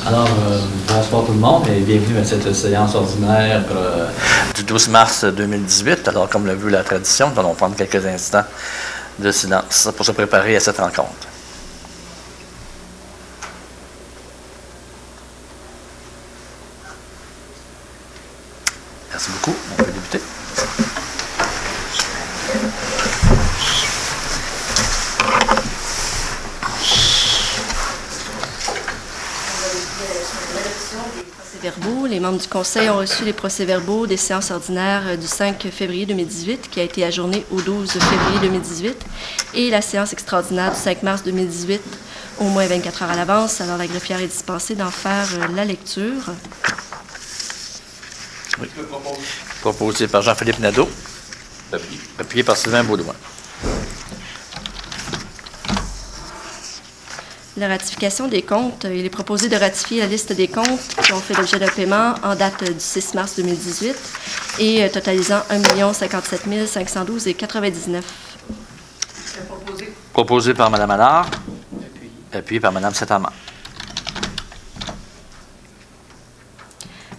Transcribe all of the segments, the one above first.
Alors, bonsoir tout le monde et bienvenue à cette séance ordinaire du 12 mars 2018. Alors, comme l'a vu la tradition, nous allons prendre quelques instants de silence pour se préparer à cette rencontre. Merci beaucoup. On peut débuter. Verbaux. Les membres du Conseil ont reçu les procès-verbaux des séances ordinaires du 5 février 2018, qui a été ajournée au 12 février 2018, et la séance extraordinaire du 5 mars 2018, au moins 24 heures à l'avance. Alors, la greffière est dispensée d'en faire la lecture. Oui. Proposé par Jean-Philippe Nadeau. Appuyé par Sylvain Baudouin. La ratification des comptes. Il est proposé de ratifier la liste des comptes qui ont fait l'objet d'un paiement en date du 6 mars 2018 et totalisant 1 057 512,99 $. Proposé par Mme Allard. Appuyé par Mme Saint-Amand.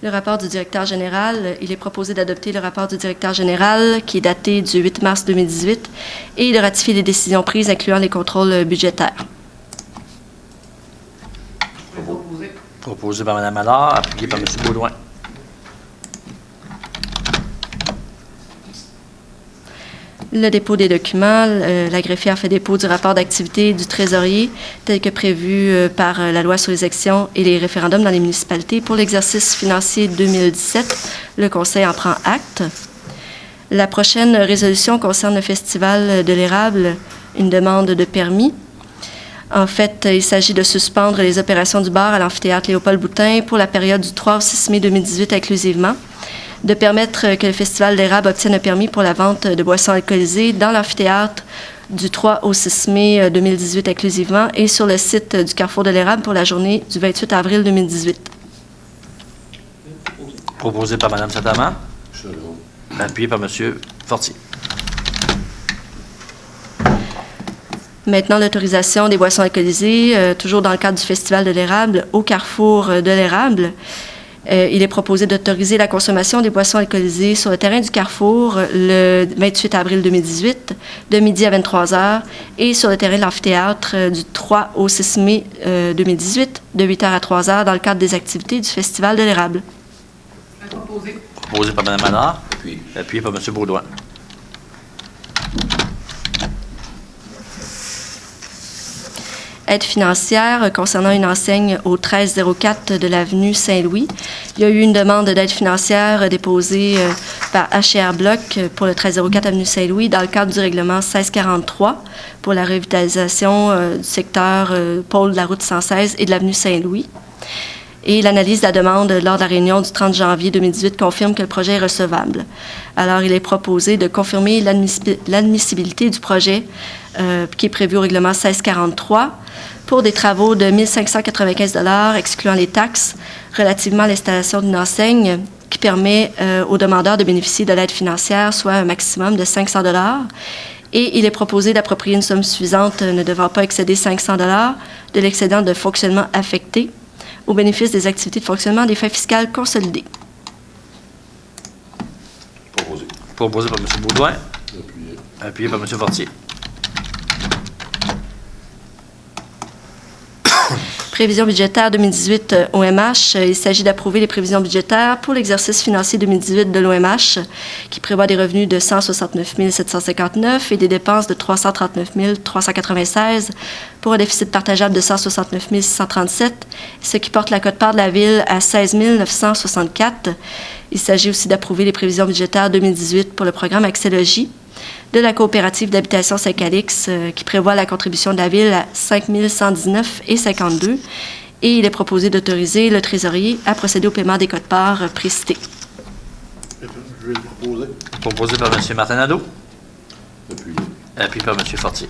Le rapport du directeur général. Il est proposé d'adopter le rapport du directeur général qui est daté du 8 mars 2018 et de ratifier les décisions prises incluant les contrôles budgétaires. Proposé par Mme Allard, appuyé par M. Baudouin. Le dépôt des documents. La greffière fait dépôt du rapport d'activité du trésorier tel que prévu par la loi sur les élections et les référendums dans les municipalités pour l'exercice financier 2017. Le Conseil en prend acte. La prochaine résolution concerne le Festival de l'érable, une demande de permis. En fait, il s'agit de suspendre les opérations du bar à l'amphithéâtre Léopold-Boutin pour la période du 3 au 6 mai 2018 inclusivement, de permettre que le Festival de l'érable obtienne un permis pour la vente de boissons alcoolisées dans l'amphithéâtre du 3 au 6 mai 2018 inclusivement et sur le site du Carrefour de l'érable pour la journée du 28 avril 2018. Proposé par Mme Saint-Amand. Appuyé par M. Fortier. Maintenant, l'autorisation des boissons alcoolisées, toujours dans le cadre du Festival de l'érable, au Carrefour de l'érable. Il est proposé d'autoriser la consommation des boissons alcoolisées sur le terrain du Carrefour le 28 avril 2018, de midi à 23 heures, et sur le terrain de l'amphithéâtre du 3 au 6 mai 2018, de 8 heures à 3 heures, dans le cadre des activités du Festival de l'érable. Proposé par Mme Allard, appuyé par M. Baudouin. Aide financière concernant une enseigne au 1304 de l'avenue Saint-Louis. Il y a eu une demande d'aide financière déposée par H&R Bloc pour le 1304 avenue Saint-Louis dans le cadre du règlement 1643 pour la revitalisation du secteur pôle de la route 116 et de l'avenue Saint-Louis. Et l'analyse de la demande lors de la réunion du 30 janvier 2018 confirme que le projet est recevable. Alors, il est proposé de confirmer l'admissibilité du projet qui est prévu au règlement 1643 pour des travaux de 1 595 $ excluant les taxes relativement à l'installation d'une enseigne qui permet aux demandeurs de bénéficier de l'aide financière, soit un maximum de 500 $. Et il est proposé d'approprier une somme suffisante ne devant pas excéder 500 $ de l'excédent de fonctionnement affecté au bénéfice des activités de fonctionnement des fins fiscales consolidées. Proposé par M. Baudouin. Appuyé par M. Fortier. Prévisions budgétaires 2018 OMH. Il s'agit d'approuver les prévisions budgétaires pour l'exercice financier 2018 de l'OMH, qui prévoit des revenus de 169 759 et des dépenses de 339 396 pour un déficit partageable de 169 637, ce qui porte la quote-part de la Ville à 16 964. Il s'agit aussi d'approuver les prévisions budgétaires 2018 pour le programme Accès-Logis de la coopérative d'habitation Saint-Calix qui prévoit la contribution de la Ville à 5 119,52 et il est proposé d'autoriser le trésorier à procéder au paiement des quotes-parts précités. Je vais le proposer. Proposé par M. Martin Nadeau. Appuyé par M. Fortier.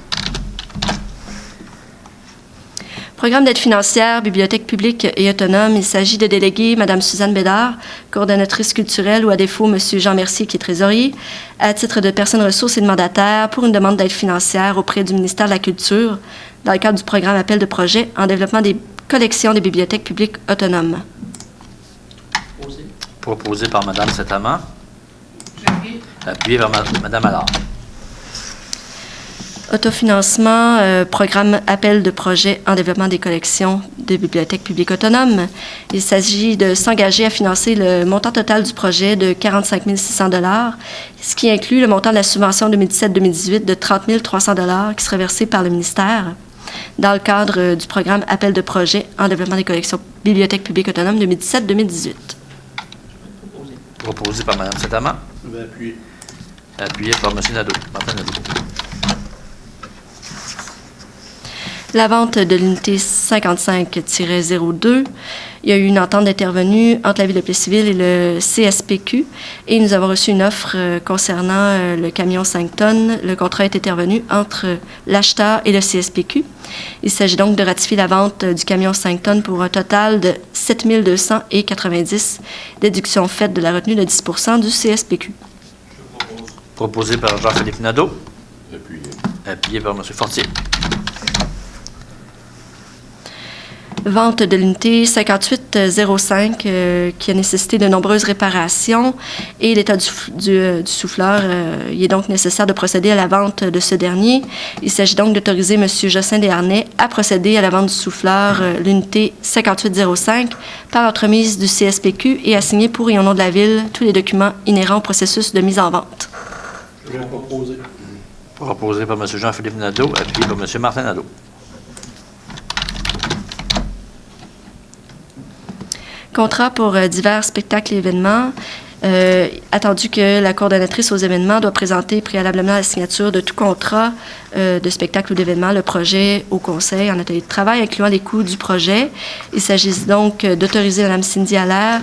Programme d'aide financière, bibliothèque publique et autonome. Il s'agit de déléguer Mme Suzanne Bédard, coordonnatrice culturelle, ou à défaut M. Jean Mercier, qui est trésorier, à titre de personne ressource et de mandataire pour une demande d'aide financière auprès du ministère de la Culture dans le cadre du programme Appel de projet en développement des collection des bibliothèques publiques autonomes. Proposé par Mme Saint-Amand. Appuyé par Mme Allard. Autofinancement, programme appel de projet en développement des collections des bibliothèques publiques autonomes. Il s'agit de s'engager à financer le montant total du projet de 45 600 $, ce qui inclut le montant de la subvention 2017-2018 de 30 300 $ qui serait versé par le ministère dans le cadre du programme appel de projet en développement des collections bibliothèques publiques autonomes 2017-2018. Proposé par Mme Saint-Amand. Je vais appuyer. Appuyé par M. Nadeau. Martin Nadeau. La vente de l'unité 55-02, il y a eu une entente d'intervenue entre la Ville de Plessisville et le CSPQ et nous avons reçu une offre concernant le camion 5 tonnes. Le contrat est intervenu entre l'acheteur et le CSPQ. Il s'agit donc de ratifier la vente du camion 5 tonnes pour un total de 7 290, déduction faite de la retenue de 10 % du CSPQ. Proposé par Jean-Philippe Nadeau. Appuyé. Appuyé par M. Fortier. Vente de l'unité 5805 qui a nécessité de nombreuses réparations et l'état du souffleur. Il est donc nécessaire de procéder à la vente de ce dernier. Il s'agit donc d'autoriser M. Josselin Desharnais à procéder à la vente du souffleur, l'unité 5805, par l'entremise du CSPQ et à signer pour et au nom de la Ville tous les documents inhérents au processus de mise en vente. Je vais proposer. Proposé par M. Jean-Philippe Nadeau. Appuyé par M. Martin Nadeau. Contrat pour divers spectacles et événements. Attendu que la coordonnatrice aux événements doit présenter préalablement à la signature de tout contrat de spectacle ou d'événement le projet au conseil en atelier de travail, incluant les coûts du projet. Il s'agit donc d'autoriser Mme Cindy Allaire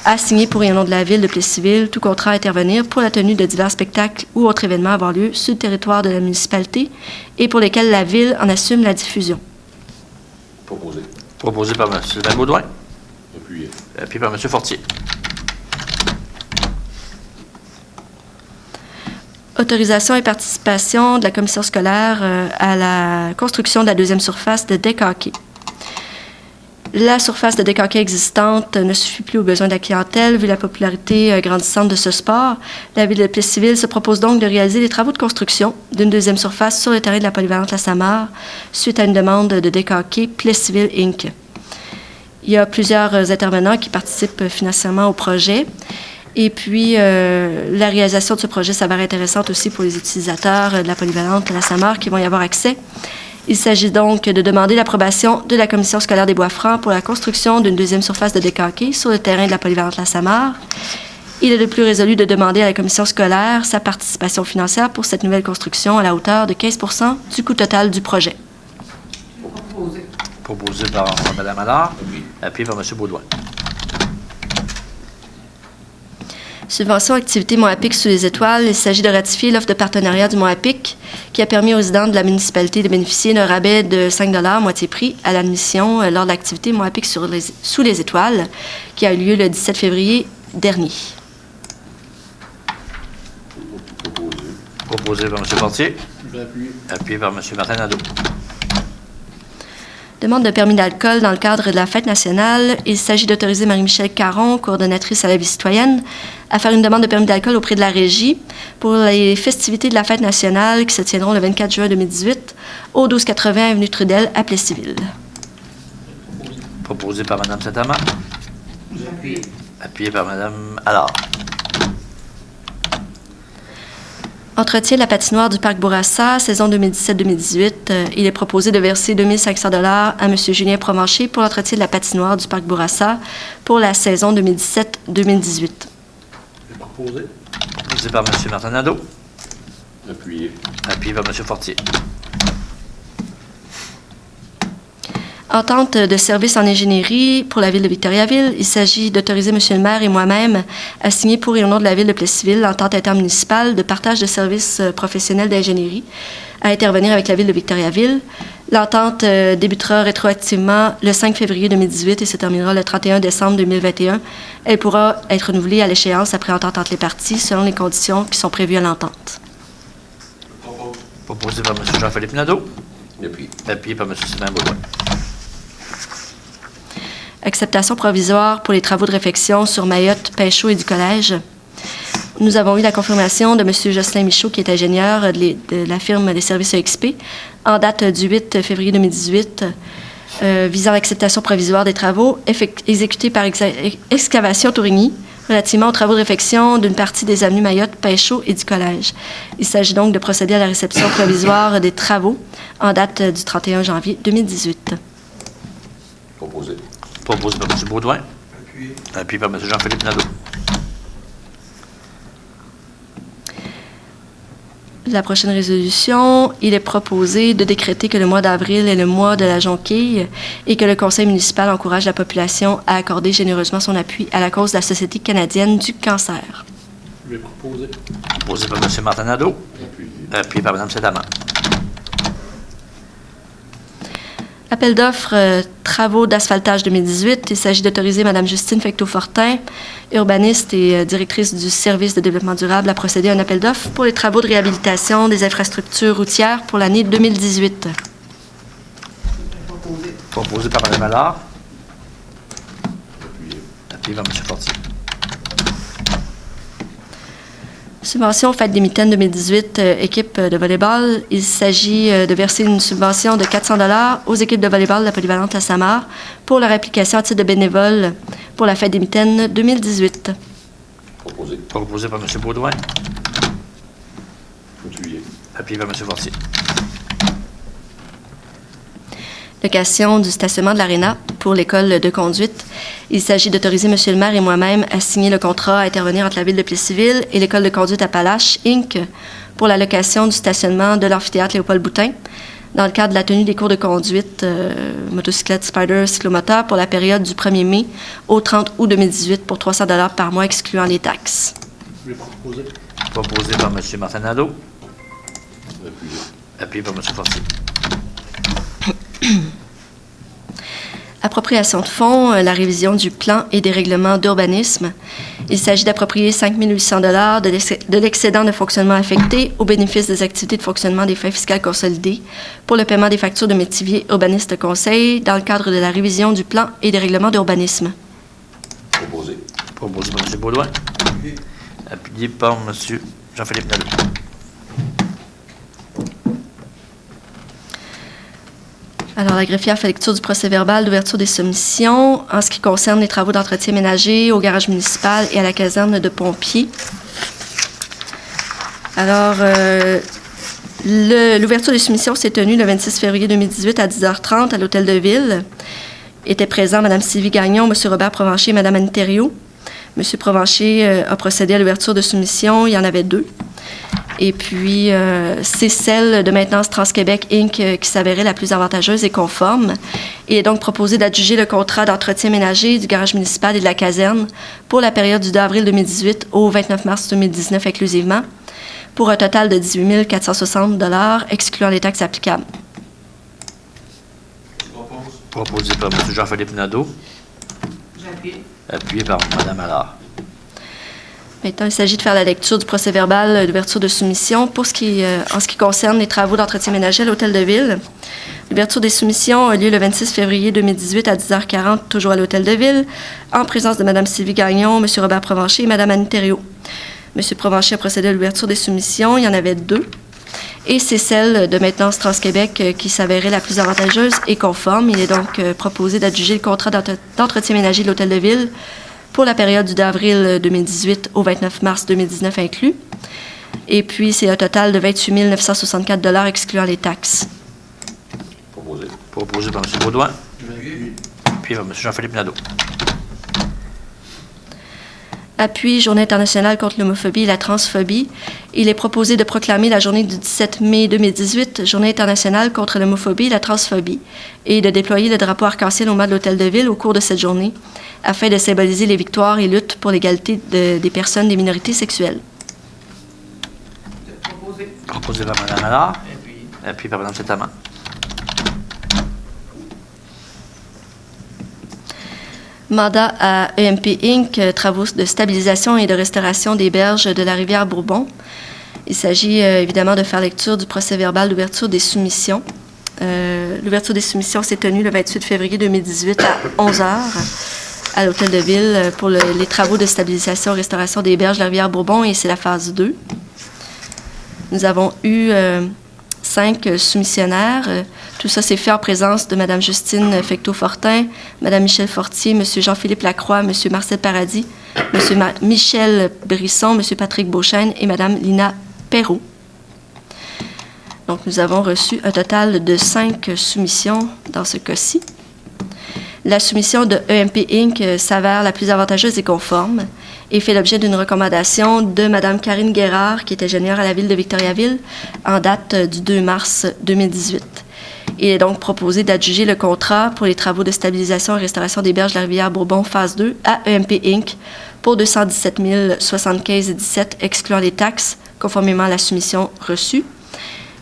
à signer pour et au nom de la Ville de Plessisville tout contrat à intervenir pour la tenue de divers spectacles ou autres événements à avoir lieu sur le territoire de la municipalité et pour lesquels la Ville en assume la diffusion. Proposé. Proposé par M. Sylvain Baudouin. Appuyé. Appuyé par M. Fortier. Autorisation et participation de la commission scolaire à la construction de la deuxième surface de deck hockey. La surface de deck hockey existante ne suffit plus aux besoins de la clientèle vu la popularité grandissante de ce sport. La Ville de Plessisville se propose donc de réaliser les travaux de construction d'une deuxième surface sur le terrain de la polyvalente La Samarre suite à une demande de deck hockey Plessisville Inc. Il y a plusieurs intervenants qui participent financièrement au projet. Et puis, la réalisation de ce projet s'avère intéressante aussi pour les utilisateurs de la polyvalente La Samarre qui vont y avoir accès. Il s'agit donc de demander l'approbation de la Commission scolaire des Bois-Francs pour la construction d'une deuxième surface de deck hockey sur le terrain de la polyvalente La Samarre. Il est de plus résolu de demander à la Commission scolaire sa participation financière pour cette nouvelle construction à la hauteur de 15 % du coût total du projet. Proposé par Mme Allard. Appuyé par M. Baudouin. Subvention activité Mont-Apic sous les étoiles. Il s'agit de ratifier l'offre de partenariat du Mont-Apic qui a permis aux résidents de la municipalité de bénéficier d'un rabais de 5 $ moitié prix à l'admission lors de l'activité Mont-Apic sous les étoiles qui a eu lieu le 17 février dernier. Proposé. Proposé par M. Fortier. Je vais appuyer. Appuyé par M. Martin Nadeau. Demande de permis d'alcool dans le cadre de la fête nationale. Il s'agit d'autoriser Marie-Michel Caron, coordonnatrice à la vie citoyenne, à faire une demande de permis d'alcool auprès de la Régie pour les festivités de la fête nationale qui se tiendront le 24 juin 2018 au 1280 avenue Trudel à Plessisville. Proposé par Mme Saint-Amand. Appuyé par Mme Allard. Entretien de la patinoire du Parc Bourassa, saison 2017-2018. Il est proposé de verser 2 500 $ à M. Julien Provencher pour l'entretien de la patinoire du Parc Bourassa pour la saison 2017-2018. Proposé. Proposé par M. Martin Nadeau. Appuyé. Appuyé par M. Fortier. Entente de services en ingénierie pour la Ville de Victoriaville. Il s'agit d'autoriser M. le maire et moi-même à signer pour et au nom de la Ville de Plessisville l'entente intermunicipale de partage de services professionnels d'ingénierie à intervenir avec la Ville de Victoriaville. L'entente débutera rétroactivement le 5 février 2018 et se terminera le 31 décembre 2021. Elle pourra être renouvelée à l'échéance après entente entre les parties selon les conditions qui sont prévues à l'entente. Proposé par M. Jean-Philippe Nadeau. Appuyé. Appuyé par M. Sylvain Baudouin. acceptation provisoire pour les travaux de réfection sur Mayotte, Pinchot et du collège. Nous avons eu la confirmation de M. Jocelyn Michaud, qui est ingénieur de la firme des services EXP, en date du 8 février 2018, visant l'acceptation provisoire des travaux exécutés par Excavation Tourigny, relativement aux travaux de réfection d'une partie des avenues Mayotte, Pinchot et du collège. Il s'agit donc de procéder à la réception provisoire des travaux en date du 31 janvier 2018. Proposé. Proposé par M. Baudouin. Appuyé par M. Jean-Philippe Nadeau. La prochaine résolution, il est proposé de décréter que le mois d'avril est le mois de la jonquille et que le conseil municipal encourage la population à accorder généreusement son appui à la cause de la Société canadienne du cancer. Je vais proposer. Proposé par M. Martin Nadeau. Appuyé par Mme Sedama. Appel d'offres travaux d'asphaltage 2018. Il s'agit d'autoriser Mme Justine Fecteau-Fortin, urbaniste et directrice du service de développement durable, à procéder à un appel d'offres pour les travaux de réhabilitation des infrastructures routières pour l'année 2018. Proposé par Mme Allard. Appuyé. Appuyé par M. Fortier. Subvention Fête des Mitaines 2018, équipe de volleyball. Il s'agit de verser une subvention de 400 $ aux équipes de volleyball de la polyvalente à Samar pour leur application à titre de bénévole pour la Fête des Mitaines 2018. Proposé. Proposé par M. Baudouin. Appuyé. Appuyé par M. Fortier. Location du stationnement de l'Aréna pour l'école de conduite. Il s'agit d'autoriser M. le maire et moi-même à signer le contrat à intervenir entre la Ville de Plessisville et l'école de conduite Appalaches, Inc. pour la location du stationnement de l'amphithéâtre Léopold-Boutin dans le cadre de la tenue des cours de conduite motocyclette Spider cyclomoteur pour la période du 1er mai au 30 août 2018 pour 300 $ par mois excluant les taxes. Je vais proposer. Proposé par M. Martin Nadeau. Appuyé. Appuyé par M. Fortier. Appropriation de fonds, la révision du plan et des règlements d'urbanisme. Il s'agit d'approprier 5 800 $ de l'excédent de fonctionnement affecté au bénéfice des activités de fonctionnement des fins fiscales consolidées pour le paiement des factures de Métivier Urbaniste Conseil dans le cadre de la révision du plan et des règlements d'urbanisme. Proposé. Proposé par M. Baudouin. Appuyé par M. Jean-Philippe Nadeau. Alors, la greffière fait lecture du procès-verbal d'ouverture des soumissions en ce qui concerne les travaux d'entretien ménager au garage municipal et à la caserne de pompiers. Alors, l'ouverture des soumissions s'est tenue le 26 février 2018 à 10h30 à l'Hôtel de Ville. Étaient présents Mme Sylvie Gagnon, M. Robert Provencher et Mme Annie Thériault. M. Provencher a procédé à l'ouverture de soumissions. Il y en avait 2. Et puis, c'est celle de Maintenance Trans-Québec, Inc., qui s'avérait la plus avantageuse et conforme. Il est donc proposé d'adjuger le contrat d'entretien ménager du garage municipal et de la caserne pour la période du 2 avril 2018 au 29 mars 2019 inclusivement, pour un total de 18 460 $, excluant les taxes applicables. Proposé par M. Jean-Philippe Nadeau. Appuyé par Mme Allard. Maintenant, il s'agit de faire la lecture du procès-verbal d'ouverture de soumission pour en ce qui concerne les travaux d'entretien ménager à l'Hôtel de Ville. L'ouverture des soumissions a lieu le 26 février 2018 à 10h40, toujours à l'Hôtel de Ville, en présence de Mme Sylvie Gagnon, M. Robert Provencher et Mme Annie Thériault. M. Provencher a procédé à l'ouverture des soumissions. Il y en avait 2. Et c'est celle de Maintenance Trans-Québec qui s'avérait la plus avantageuse et conforme. Il est donc proposé d'adjuger le contrat d'entretien ménager de l'Hôtel de Ville pour la période du 2 avril 2018 au 29 mars 2019 inclus. Et puis, c'est un total de 28 964 $ excluant les taxes. Proposé. Proposé par M. Baudouin. Puis par M. Jean-Philippe Nadeau. Appui Journée internationale contre l'homophobie et la transphobie. Il est proposé de proclamer la journée du 17 mai 2018, Journée internationale contre l'homophobie et la transphobie, et de déployer le drapeau arc-en-ciel au mât de l'Hôtel de Ville au cours de cette journée, afin de symboliser les victoires et luttes pour l'égalité des personnes des minorités sexuelles. Proposé par Mme Allard. Appuyé par Mme Sedama. Mandat à EMP Inc., travaux de stabilisation et de restauration des berges de la rivière Bourbon. Il s'agit évidemment de faire lecture du procès-verbal d'ouverture des soumissions. L'ouverture des soumissions s'est tenue le 28 février 2018 à 11h à l'Hôtel de Ville pour les travaux de stabilisation et restauration des berges de la rivière Bourbon, et c'est la phase 2. Nous avons eu 5 soumissionnaires. Tout ça s'est fait en présence de Mme Justine Fecteau-Fortin, Mme Michel Fortier, M. Jean-Philippe Lacroix, M. Marcel Paradis, M. Michel Brisson, M. Patrick Beauchesne et Mme Lina Perrault. Donc, nous avons reçu un total de 5 soumissions dans ce cas-ci. La soumission de EMP Inc. s'avère la plus avantageuse et conforme et fait l'objet d'une recommandation de Mme Karine Guérard, qui est ingénieure à la Ville de Victoriaville, en date du 2 mars 2018. Il est donc proposé d'adjuger le contrat pour les travaux de stabilisation et restauration des berges de la rivière Bourbon, phase 2, à EMP Inc. pour 217 075,17 excluant les taxes, conformément à la soumission reçue.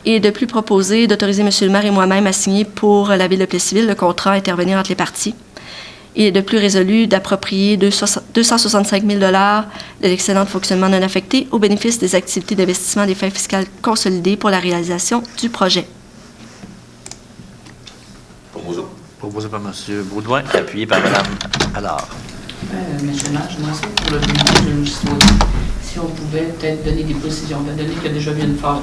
Et de plus proposer d'autoriser M. le maire et moi-même à signer pour la Ville de Plessisville le contrat à intervenir entre les parties. Il est de plus résolu d'approprier 265 000 $ de l'excédent de fonctionnement non affecté au bénéfice des activités d'investissement des fins fiscales consolidées pour la réalisation du projet. Proposé par M. Baudouin, appuyé par Mme Allard. Monsieur le maire, j'aimerais ça pour le bénéfice de nos citoyens. Si on pouvait peut-être donner des précisions, donner qu'il y a déjà eu une phase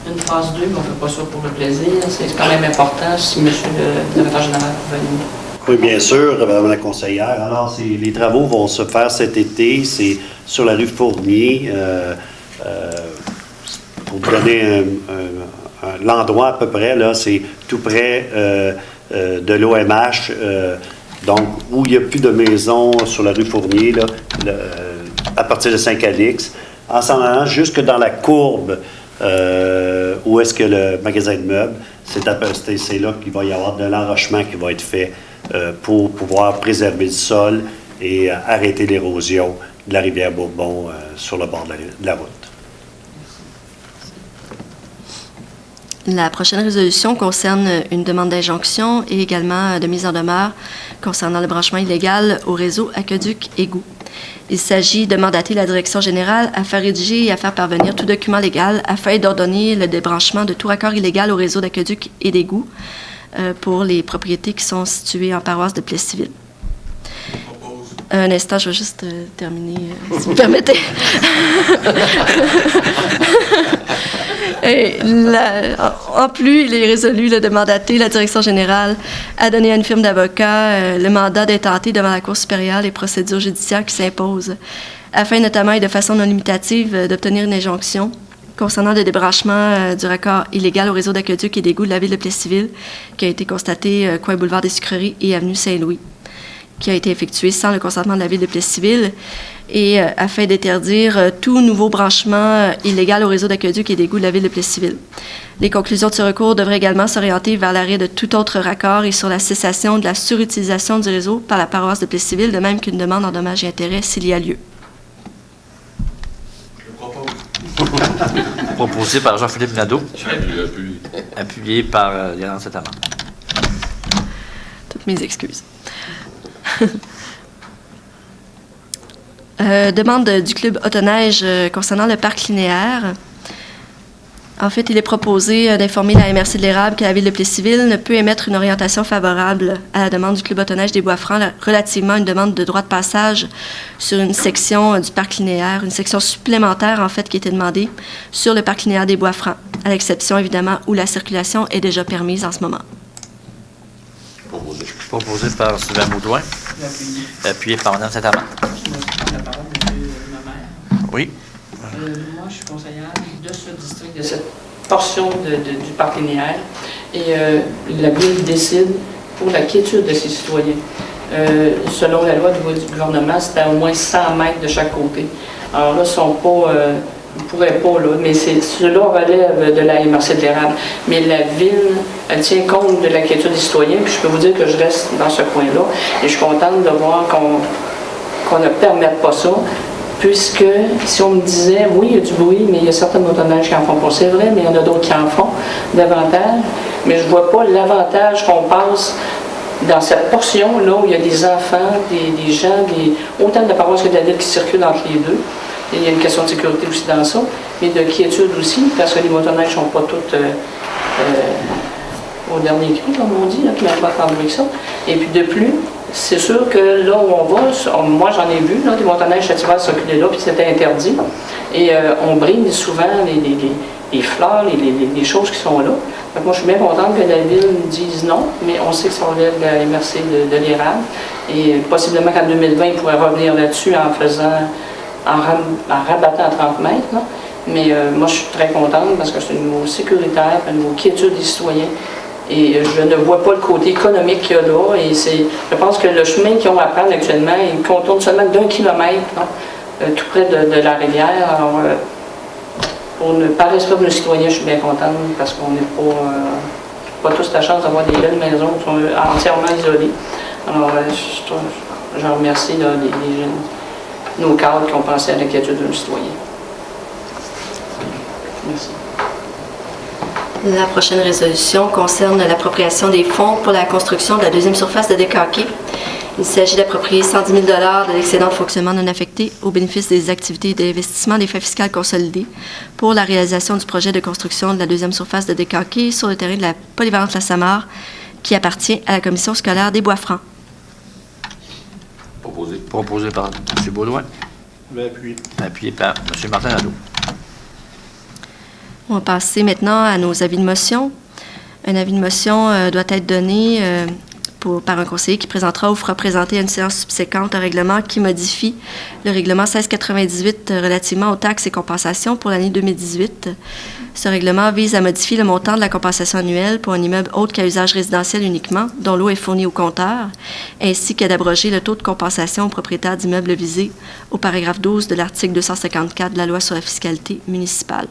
1, une phase 2, mais on ne fait pas ça pour le plaisir. C'est quand même important si M. le directeur général pouvait nous... Oui, bien sûr, Mme la conseillère. Alors, les travaux vont se faire cet été. C'est sur la rue Fournier. Pour vous donner l'endroit à peu près, là, c'est tout près de l'OMH, donc où il n'y a plus de maisons sur la rue Fournier, là, à partir de Saint-Calix, en s'en allant jusque dans la courbe où est-ce que le magasin de meubles, c'est là qu'il va y avoir de l'enrochement qui va être fait pour pouvoir préserver le sol et arrêter l'érosion de la rivière Bourbon sur le bord de la route. La prochaine résolution concerne une demande d'injonction et également de mise en demeure concernant le branchement illégal au réseau aqueduc-égout. Il s'agit de mandater la direction générale à faire rédiger et à faire parvenir tout document légal afin d'ordonner le débranchement de tout raccord illégal au réseau d'aqueduc et d'égout pour les propriétés qui sont situées en paroisse de Plessisville. Un instant, je vais juste terminer, si vous permettez. En plus, il est résolu de mandater la direction générale à donner à une firme d'avocats le mandat d'intenter devant la Cour supérieure les procédures judiciaires qui s'imposent, afin notamment et de façon non limitative d'obtenir une injonction concernant le débranchement du raccord illégal au réseau d'aqueduc et d'égout de la Ville de Plessisville, qui a été constaté coin boulevard des Sucreries et avenue Saint-Louis, qui a été effectué sans le consentement de la Ville de Plessisville, et afin d'interdire tout nouveau branchement illégal au réseau d'aqueduc et d'égout de la Ville de Plessisville. Les conclusions de ce recours devraient également s'orienter vers l'arrêt de tout autre raccord et sur la cessation de la surutilisation du réseau par la paroisse de Plessisville, de même qu'une demande en dommages et intérêts s'il y a lieu. Proposé par Jean-Philippe Nadeau. Appuyé par Yolande Saint-Amand. Toutes mes excuses. Demande du Club Autoneige concernant le parc linéaire. En fait, il est proposé d'informer la MRC de l'Érable que la Ville de Plessisville ne peut émettre une orientation favorable à la demande du Club Autoneige des Bois-Francs relativement à une demande de droit de passage sur une section du parc linéaire, une section supplémentaire, en fait, qui était demandée sur le parc linéaire des Bois-Francs, à l'exception, évidemment, où la circulation est déjà permise en ce moment. Proposé par Sylvain Baudouin. Appuyé par Mme Saint-Amand. Je vais prendre la parole, M. ma mère. Oui. Moi, je suis conseillère de ce district, de cette portion du parc linéaire. Et la Ville décide pour la quiétude de ses citoyens. Selon la loi du gouvernement, c'est à au moins 100 mètres de chaque côté. Alors là, ils ne sont pas... ils ne pourraient pas, là, mais cela relève de la MRC de l'Érable. Mais la Ville, elle tient compte de la quiétude des citoyens, puis je peux vous dire que je reste dans ce coin-là. Et je suis contente de voir qu'on ne permette pas ça, puisque si on me disait, oui, il y a du bruit, mais il y a certains motoneiges qui en font pas, c'est vrai, mais il y en a d'autres qui en font davantage. Mais je ne vois pas l'avantage qu'on passe dans cette portion-là où il y a des enfants, des gens, autant de la paroisse que de la Ville qui circulent entre les deux. Et il y a une question de sécurité aussi dans ça, mais de quiétude aussi, parce que les motoneiges ne sont pas toutes au dernier cri, comme on dit, là, qui n'ont pas attendu que ça. Et puis de plus, c'est sûr que là où on va, moi j'en ai vu, là, des montagneaux châtivales circuler là, puis c'était interdit. Et on brise souvent les fleurs, les choses qui sont là. Donc moi je suis bien contente que la ville dise non, mais on sait que ça relève de la MRC de l'érable. Et possiblement qu'en 2020, ils pourraient revenir là-dessus en rabattant à 30 mètres. Là. Mais moi je suis très contente parce que c'est un niveau sécuritaire, un niveau quiétude des citoyens. Et je ne vois pas le côté économique qu'il y a là. Et je pense que le chemin qu'ils ont à prendre actuellement, il contourne seulement d'1 kilomètre, tout près de la rivière. Alors, par respect pour nos citoyens, je suis bien contente parce qu'on n'est pas tous la chance d'avoir des belles maisons qui sont entièrement isolées. Alors, je remercie là, nos cadres qui ont pensé à l'inquiétude de nos citoyens. Merci. La prochaine résolution concerne l'appropriation des fonds pour la construction de la deuxième surface de Décaquet. Il s'agit d'approprier 110 000 de l'excédent de fonctionnement non affecté au bénéfice des activités d'investissement des fins fiscales consolidées pour la réalisation du projet de construction de la deuxième surface de Décaquet sur le terrain de la polyvalente La Samare qui appartient à la commission scolaire des Bois-Francs. Proposé. Proposé par M. Baudouin. Appuyé par M. Martin Nadeau. On va passer maintenant à nos avis de motion. Un avis de motion doit être donné par un conseiller qui présentera ou fera présenter à une séance subséquente un règlement qui modifie le règlement 1698 relativement aux taxes et compensations pour l'année 2018. Ce règlement vise à modifier le montant de la compensation annuelle pour un immeuble autre qu'à usage résidentiel uniquement, dont l'eau est fournie au compteur, ainsi qu'à d'abroger le taux de compensation aux propriétaires d'immeubles visés au paragraphe 12 de l'article 254 de la loi sur la fiscalité municipale.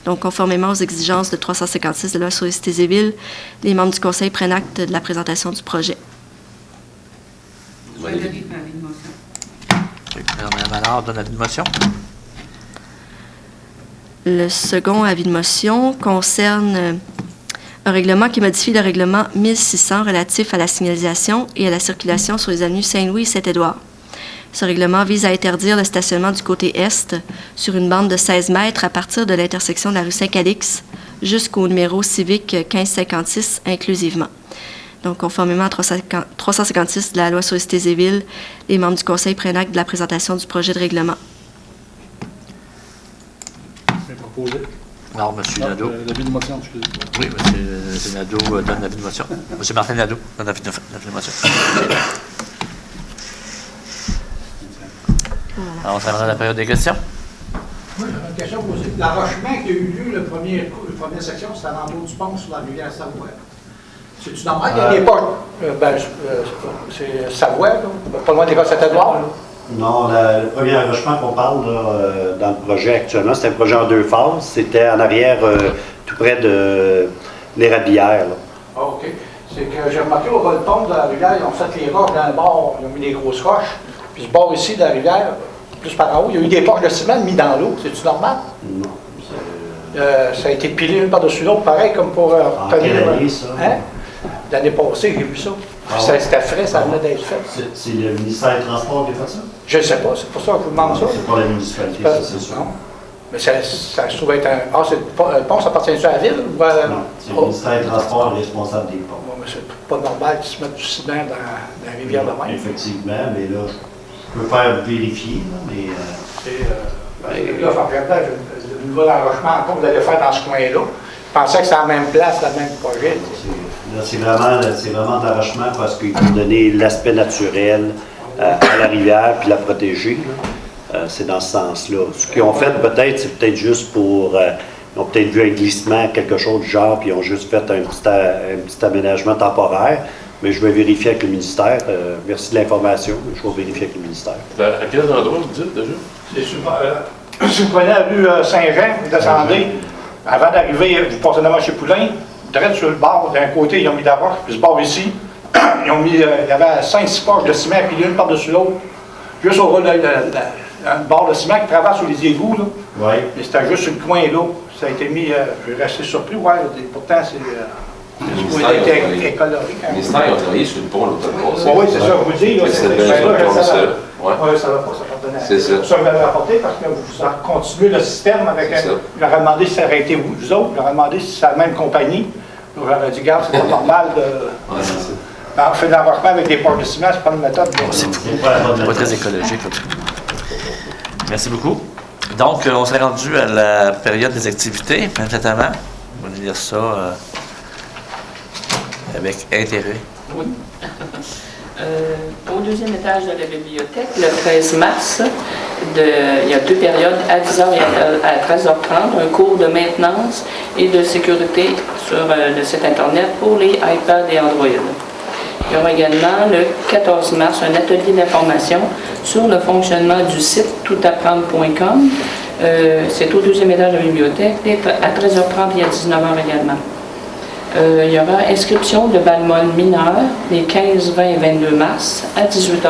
Donc, conformément aux exigences de 356 de la loi sur les cités et villes, les membres du Conseil prennent acte de la présentation du projet. Mme Allard donne avis de motion. Le second avis de motion concerne un règlement qui modifie le règlement 1600 relatif à la signalisation et à la circulation sur les avenues Saint-Louis et Saint-Édouard. Ce règlement vise à interdire le stationnement du côté est sur une bande de 16 mètres à partir de l'intersection de la rue Saint-Calix jusqu'au numéro civique 1556 inclusivement. Donc, conformément à 356 de la loi sur les cités et villes, les membres du Conseil prennent acte de la présentation du projet de règlement. C'est proposé. Alors, M. Nadeau. L'avis de motion, excusez. Oui, M. Nadeau donne l'avis de motion. M. Martin Nadeau donne l'avis de motion. Alors, on s'arrête la période des questions. Oui, j'avais une question à poser. L'arrochement qui a eu lieu, la première section, c'était à l'entour du pont sur la rivière Savoie. C'est-tu normal qu'il y a des portes? C'est Savoie, là, pas loin des Saint-Édouard. Non, le premier arrachement qu'on parle là, dans le projet actuellement, c'est un projet en 2 phases. C'était en arrière, tout près de l'érablière. Ah, OK. C'est que j'ai remarqué au bas du pont de la rivière, ils ont fait les roches dans le bord, ils ont mis des grosses roches. Puis ce bord ici de la rivière, plus par en haut, il y a eu des poches de ciment mis dans l'eau. C'est-tu normal? Non. Ça a été pilé une par-dessus l'autre, pareil comme pour En quelle année, ça? Hein? L'année passée, j'ai vu ça. Ah Ça, ouais? C'était frais, ça venait d'être fait. C'est le ministère des Transports qui a fait ça? Je ne sais pas, c'est pour ça que je vous demande ça. C'est pas la municipalité, ça, c'est sûr. Non. Mais ça se trouve être un... Ah, le pont, ça appartient à la ville? Ou Non, c'est le ministère des Transports responsable des ponts. Bon, mais c'est pas normal qu'ils se mettent du ciment dans la rivière de même. Effectivement, mais là, je peux faire vérifier, là, mais... Là, le nouveau enrochement encore, vous allez faire dans ce coin-là. Je pensais que c'est la même place, le même projet. Là, c'est vraiment de l'arrachement parce qu'il faut donner l'aspect naturel à la rivière puis la protéger. C'est dans ce sens-là. Ce qu'ils ont fait, peut-être, c'est peut-être juste pour... ils ont peut-être vu un glissement, quelque chose du genre, puis ils ont juste fait un petit aménagement temporaire. Mais je vais vérifier avec le ministère. Merci de l'information. Je vais vérifier avec le ministère. À quel endroit vous dites déjà? C'est si vous prenez la rue Saint-Jean, vous descendez, avant d'arriver, vous passez devant chez Poulain, direct sur le bord, d'un côté, ils ont mis de la roche, puis ce bord ici, ils ont mis, il y avait 5-6 poches de ciment, puis l'une par-dessus l'autre, juste au ras un bord de ciment qui traverse sur les égouts, là. Oui. Mais c'était juste sur le coin là. Ça a été mis, je vais rester surpris, ouais, pourtant c'est écologique. Les ministères ont travaillé sur le pont l'automne passé. Oui, c'est ça, je vous dis, là, c'est ouais. ça va pas, ça va donner. C'est ça. C'est pour ça que je l'avais rapporté, parce que vous continuez le système avec... Je leur ai demandé si ça aurait été vous autres, je leur ai demandé si c'est la même compagnie, J'aurais dit, garde, c'est pas normal de. On fait de l'enrochement avec des portes de ciment, c'est pas une méthode. C'est pas très écologique. En tout cas. Merci beaucoup. Donc, on s'est rendu à la période des activités, notamment. On va lire ça avec intérêt. Oui. Au deuxième étage de la bibliothèque, le 13 mars, il y a 2 périodes, à 10h et à 13h30, un cours de maintenance et de sécurité sur le site Internet pour les iPads et Android. Il y aura également le 14 mars un atelier d'information sur le fonctionnement du site toutapprendre.com. C'est au deuxième étage de la bibliothèque, à 13h30 et à 19h également. Il y aura inscription de bal-molle mineur les 15, 20 et 22 mars à 18h30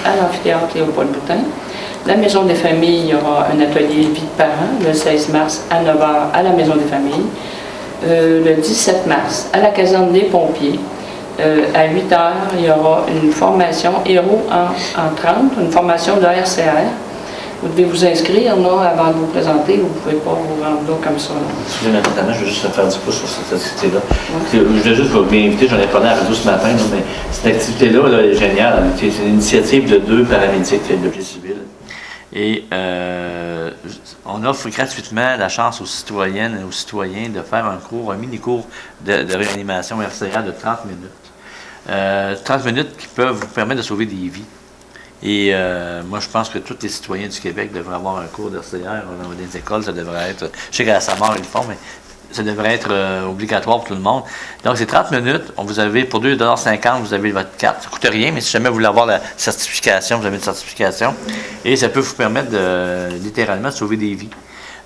à l'amphithéâtre Léopold Boutin. La Maison des familles, il y aura un atelier vie de parents le 16 mars à 9h à la Maison des familles. Le 17 mars à la caserne des pompiers. À 8h, il y aura une formation Héros en 30, une formation de la RCR. Vous devez vous inscrire, non, avant de vous présenter. Vous ne pouvez pas vous rendre là comme ça. Excusez-moi, je veux juste faire du pouce sur cette activité-là. Je voulais juste vous inviter, j'en ai parlé à la radio ce matin, là, mais cette activité-là là, est géniale. C'est une initiative de 2 paramédics de l'Office civil. Et on offre gratuitement la chance aux citoyennes et aux citoyens de faire un mini-cours de réanimation RCA de 30 minutes. 30 minutes qui peuvent vous permettre de sauver des vies. Et moi, je pense que tous les citoyens du Québec devraient avoir un cours d'RCR dans des écoles. Ça devrait être, je sais qu'à Samar, ils le font, mais ça devrait être obligatoire pour tout le monde. Donc, c'est 30 minutes. Vous avez, pour 2,50 $, vous avez votre carte. Ça ne coûte rien, mais si jamais vous voulez avoir la certification, vous avez une certification. Et ça peut vous permettre de, littéralement, de sauver des vies.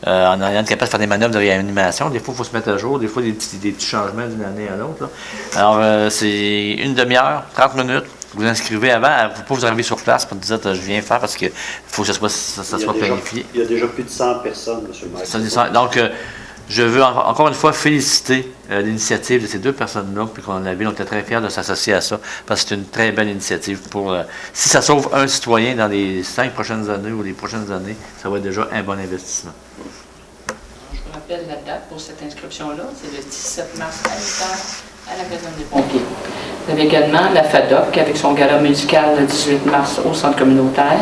En ayant capable de faire des manœuvres de réanimation. Des fois, il faut se mettre à jour. Des fois, des petits changements d'une année à l'autre. Alors, c'est une demi-heure, 30 minutes. Vous inscrivez avant, vous arriver sur place pour dire je viens faire parce qu'il faut que ça soit planifié. Il y a déjà plus de 100 personnes, M. le maire. Donc, je veux encore une fois féliciter l'initiative de ces 2 personnes-là, puis qu'on a vu, on était très fiers de s'associer à ça, parce que c'est une très belle initiative pour. Si ça sauve un citoyen dans les 5 prochaines années ou les prochaines années, ça va être déjà un bon investissement. Je vous rappelle la date pour cette inscription-là, c'est le 17 mars à 8h à la caserne des pompiers. Vous avez également la FADOC avec son gala musical le 18 mars au centre communautaire.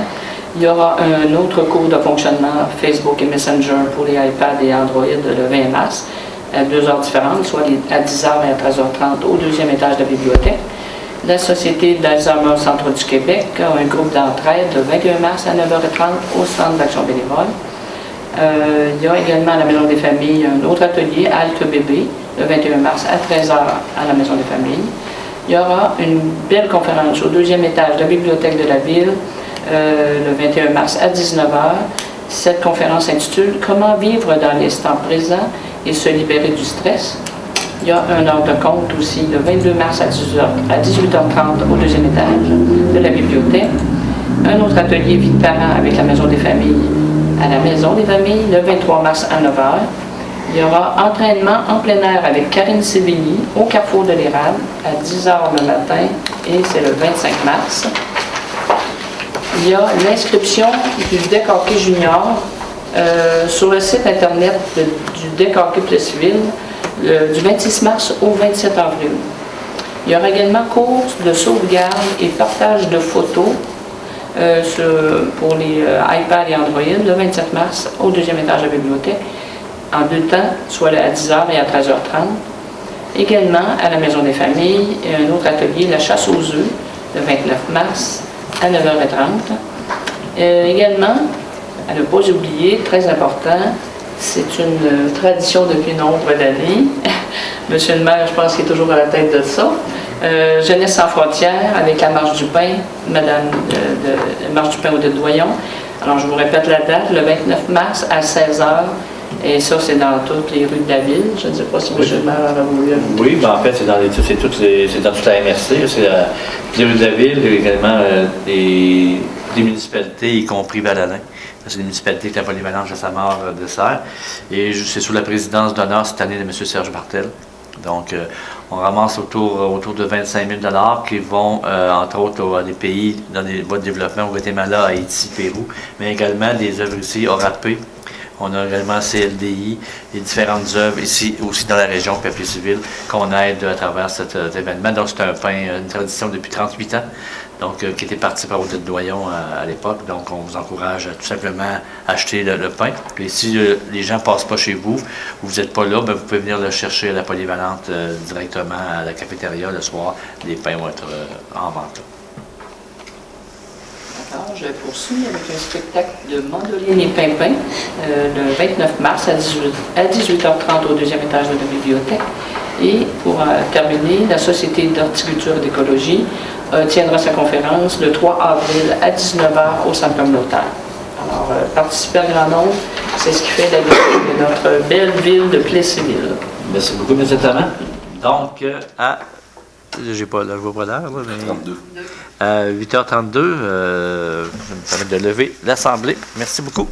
Il y aura un autre cours de fonctionnement Facebook et Messenger pour les iPads et Android le 20 mars, à 2 heures différentes, soit à 10h et à 13h30 au 2e étage de la bibliothèque. La Société d'Alzheimer Centre du Québec a un groupe d'entraide le 21 mars à 9h30 au Centre d'action bénévole. Il y a également à la Maison des familles un autre atelier, Halte Bébé, le 21 mars à 13h à la Maison des familles. Il y aura une belle conférence au 2e étage de la bibliothèque de la ville le 21 mars à 19h. Cette conférence s'intitule « Comment vivre dans l'instant présent et se libérer du stress ». Il y a un heure de compte aussi le 22 mars à 18h30 au 2e étage de la bibliothèque. Un autre atelier vie de parents avec la Maison des familles à la Maison des familles le 23 mars à 9h. Il y aura entraînement en plein air avec Karine Sévigny au Carrefour de l'Érable à 10h le matin et c'est le 25 mars. Il y a l'inscription du DEC Hockey Junior sur le site Internet du DEC Hockey Plus Civil du 26 mars au 27 avril. Il y aura également course de sauvegarde et partage de photos pour les iPads et Android le 27 mars au 2e étage de la bibliothèque en 2 temps, soit à 10h et à 13h30. Également, à la Maison des familles, un autre atelier, la chasse aux œufs, le 29 mars à 9h30. Également, à ne pas oublier, très important, c'est une tradition depuis nombre d'années. Monsieur le maire, je pense qu'il est toujours à la tête de ça. Jeunesse sans frontières avec la Marche du Pain, Madame Marche du Pain Odette Doyon. Alors, je vous répète la date, le 29 mars à 16h. Et ça, c'est dans toutes les rues de la ville. Je ne sais pas si M. le maire a voulu. Oui, ben en fait, c'est dans toute la MRC. C'est les rues de la ville, également des municipalités, y compris Val-Alain. C'est une municipalité qui a la polyvalence de Samar de Serres. Et c'est sous la présidence d'honneur cette année de M. Serge Martel. Donc, on ramasse autour de 25 000 $ qui vont, entre autres, à des pays dans les voies de développement, au Guatemala, Haïti, Pérou, mais également des œuvres ici au Rapé, On a également CLDI et différentes œuvres ici aussi dans la région Plessisville qu'on aide à travers cet événement. Donc c'est un pain, une tradition depuis 38 ans, donc qui était parti par Odette Doyon à l'époque. Donc on vous encourage à tout simplement acheter le pain. Puis si les gens ne passent pas chez vous, ou vous n'êtes pas là, bien, vous pouvez venir le chercher à la polyvalente directement à la cafétéria le soir. Les pains vont être en vente là. Alors, je poursuis avec un spectacle de mandoline et pimpin le 29 mars à 18h30 au deuxième étage de la bibliothèque. Et pour terminer, la Société d'horticulture et d'écologie tiendra sa conférence le 3 avril à 19h au centre communautaire. Alors, participer à grand nombre, c'est ce qui fait la vie de notre belle ville de Plessisville. Merci beaucoup, M. Taman. Donc, j'ai pas, là, je vois pas l'heure, là, mais 32. À 8h32, je vais me permettre de lever l'Assemblée. Merci beaucoup.